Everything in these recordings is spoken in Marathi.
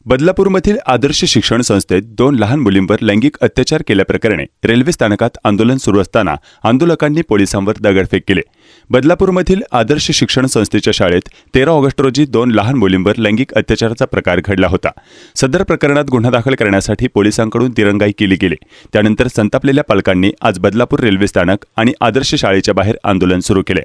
बदलापूरमधील आदर्श शिक्षण संस्थेत 2 लहान मुलींवर लैंगिक अत्याचार केल्याप्रकरणी रेल्वे स्थानकात आंदोलन सुरू असताना आंदोलकांनी पोलिसांवर दगडफेक केली। बदलापूरमधील आदर्श शिक्षण संस्थेच्या शाळेत 13 ऑगस्ट रोजी 2 लहान मुलींवर लैंगिक अत्याचाराचा प्रकार घडला होता। सदर प्रकरणात गुन्हा दाखल करण्यासाठी पोलिसांकडून दिरंगाई केली गेली। त्यानंतर संतापलेल्या पालकांनी आज बदलापूर रेल्वे स्थानक आणि आदर्श शाळेच्या बाहेर आंदोलन सुरू केले।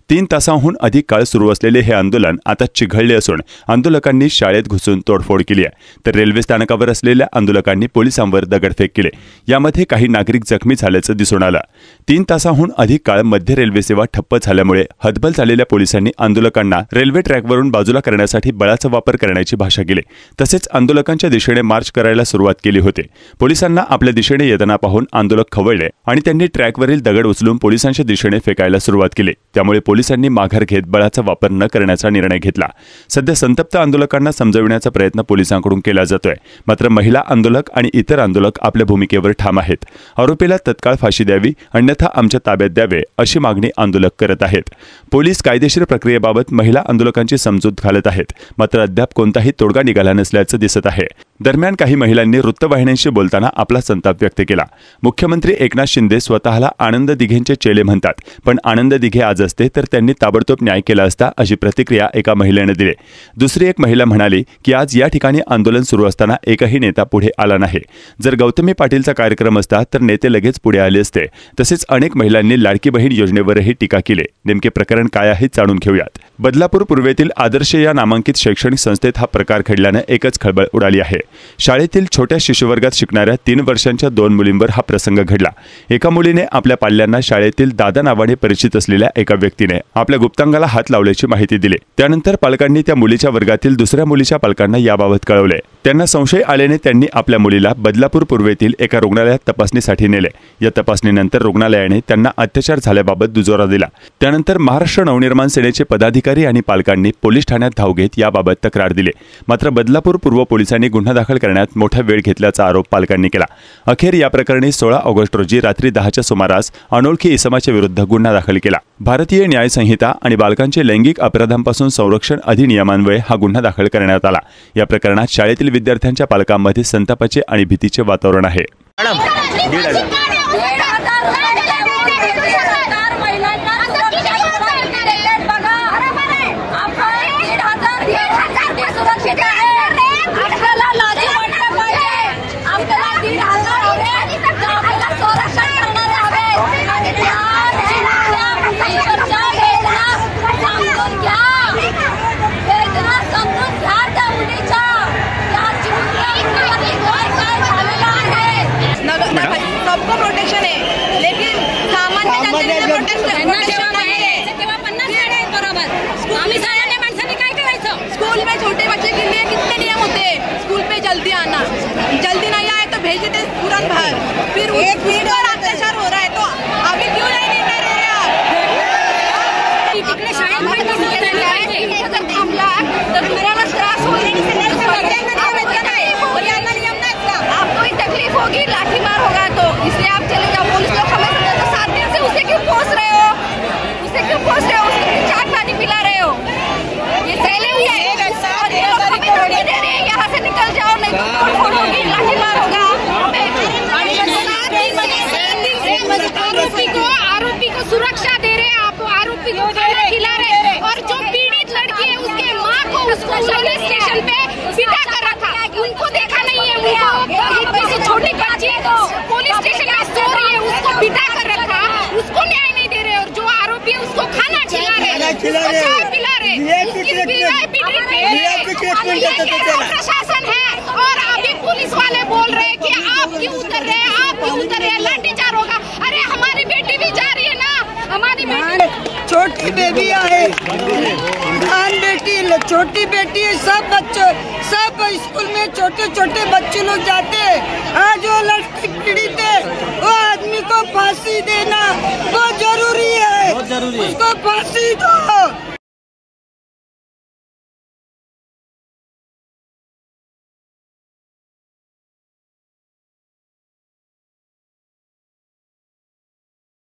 3 तासांहून अधिक काळ सुरू असलेले हे आंदोलन आता चिघळले असून आंदोलकांनी शाळेत घुसून तोडफोड केली आहे, तर रेल्वे स्थानकावर असलेल्या आंदोलकांनी पोलिसांवर दगडफेक केली। यामध्ये काही नागरिक जखमी झाल्याचं दिसून आलं। 3 तासांहून अधिक काळ मध्य रेल्वे सेवा ठप्प झाल्यामुळे हतबल झालेल्या पोलिसांनी आंदोलकांना रेल्वे ट्रॅकवरून बाजूला करण्यासाठी बळाचा वापर करण्याची भाषा केली। तसेच आंदोलकांच्या दिशेने मार्च करायला सुरुवात केली होती। पोलिसांना आपल्या दिशेने येताना पाहून आंदोलक खवळले आणि त्यांनी ट्रॅकवरील दगड उचलून पोलिसांच्या दिशेने फेकायला सुरुवात केली। त्यामुळे पोलिसांनी माघार घेत बळाचा वापर न करण्याचा निर्णय घेतला। सध्या संतप्त आंदोलकांना समजविण्याचा प्रयत्न पोलिसांकडून केला जातोय, मात्र महिला आंदोलक आणि इतर आंदोलक आपल्या भूमिकेवर ठाम आहेत। आरोपीला तत्काळ फाशी द्यावी, अन्यथा आमच्या ताब्यात द्यावे अशी मागणी आंदोलक करत आहेत। पोलीस कायदेशीर प्रक्रियेबाबत महिला आंदोलकांची समजूत घालत आहेत, मात्र अद्याप कोणताही तोडगा निघाला नसल्याचं दिसत आहे। दरम्यान काही महिलांनी वृत्तवाहिन्यांशी बोलताना आपला संताप व्यक्त केला। मुख्यमंत्री एकनाथ शिंदे स्वतःला आनंद दिघेंचे चेले म्हणतात, पण आनंद दिघे आज असते तर त्यांनी ताबडतोब न्याय केला असता, अशी प्रतिक्रिया एका महिलेने दिली। दुसरी एक महिला म्हणाली की आज या ठिकाणी आंदोलन सुरू असताना एकही नेता पुढे आला नाही। जर गौतमी पाटीलचा कार्यक्रम असता तर नेते लगेच पुढे आले असते। तसेच अनेक महिलांनी लाडकी बहीण योजनेवरही टीका केली। नेमके प्रकरण काय आहे जाणून घेऊयात। बदलापूर पूर्वेतील आदर्श या नामांकित शैक्षणिक संस्थेत हा प्रकार घडल्याने एकच खळबळ उडाली आहे। शाळेतील छोट्या शिशुवर्गात शिकणाऱ्या 3 वर्षांच्या 2 मुलींवर हा प्रसंग घडला। एका मुलीने आपल्या पाल्यांना शाळेतील दादा नावाने परिचित असलेल्या एका व्यक्तीने आपल्या गुप्तांगाला हात लावल्याची माहिती दिली। त्यानंतर पालकांनी त्या मुलीच्या वर्गातील दुसऱ्या मुलीच्या पालकांना याबाबत कळवले। त्यांना संशय आल्याने त्यांनी आपल्या मुलीला बदलापूर पूर्वेतील एका रुग्णालयात तपासणीसाठी नेले। या तपासणीनंतर रुग्णालयाने त्यांना अत्याचार झाल्याबाबत दुजोरा दिला। त्यानंतर महाराष्ट्र नवनिर्माण सेनेचे पदाधिकारी आणि पालकांनी पोलीस ठाण्यात धाव घेत याबाबत तक्रार दिली। मात्र बदलापूर पूर्व पोलिसांनी गुन्हा दाखल करण्यात मोठा वेळ घेतल्याचा आरोप पालकांनी केला। अखेर या प्रकरणी 16 ऑगस्ट रोजी रात्री 10च्या सुमारास अनोळखी इसमाच्या विरुद्ध गुन्हा दाखल केला। भारतीय न्याय संहिता आणि बालकांचे लैंगिक अपराधांपासून संरक्षण अधिनियमान्वये हा गुन्हा दाखल करण्यात आला। या प्रकरणात शाळेतील विद्यार्थ्यांच्या पालकांमध्ये संतापाचे आणि भीतीचे वातावरण आहे। सबको प्रोटेक्शन है, लेकिन सामान्य प्रोटेक्शन बरोबर। आम्ही सामान्य माणसांनी काय करायचं? स्कूल में छोटे बच्चे के लिए कितने नियम होते हैं? स्कूल पे जल्दी आना, जल्दी नहीं आए तो भेज देते तुरंत बाहर। फिर एक मिनट और अत्याचार हो रहा है तो अभी क्यों नहीं निर्णय ले रहे आप? तिकडे शाळेत थांबला तर तुम्हाला त्रास होईल, आपको ही तकलीफ होगी, लाठीमार होगा, तो इसलिए आप चले जाओ। पुलिस लोग हमें तो 7 दिन से उसे क्यों पोस रहे हो? उसे क्यों पोस रहे हो? उसको चाट पानी पिला रहे हो? ये सही नहीं है। और ये लोग हमें धमकी दे रहे हैं, यहाँ से निकल जाओ नहीं तो तोड़फोड़ होगी, लाठीमार होगा। आरोपी को सुरक्षा दे रहे, आप आरोपी को खाना खिला रहे, और जो पीड़ित लड़की है उसके माँ को उसको पुलिस स्टेशन पे पिटा कर रखा। उनको देखा नहीं है, उनको किसी छोटी बच्ची पुलिस स्टेशन में सो रही है उसको पिटा कर रखा, उसको न्याय नहीं दे रहे। और जो आरोपी है उसको खाना खिला रहे, चाय पिला रहे, प्रशासन है। और अभी पुलिस वाले बोल रहे हैं कि आप क्यों उतर रहे हैं, आप क्यों उतर रहे हैं, लाठीचार्ज होगा। अरे हमारी बेटी भी जा रही है ना, हमारी बेटी छोटी बेबी है, बेटी छोटी बेटी है। सब बच्चों सब स्कूल में छोटे छोटे बच्चे लोग जाते हैं। आज वो लड़की पीड़ित है, वो आदमी को फांसी देना बहुत जरूरी है, उसको फांसी दो।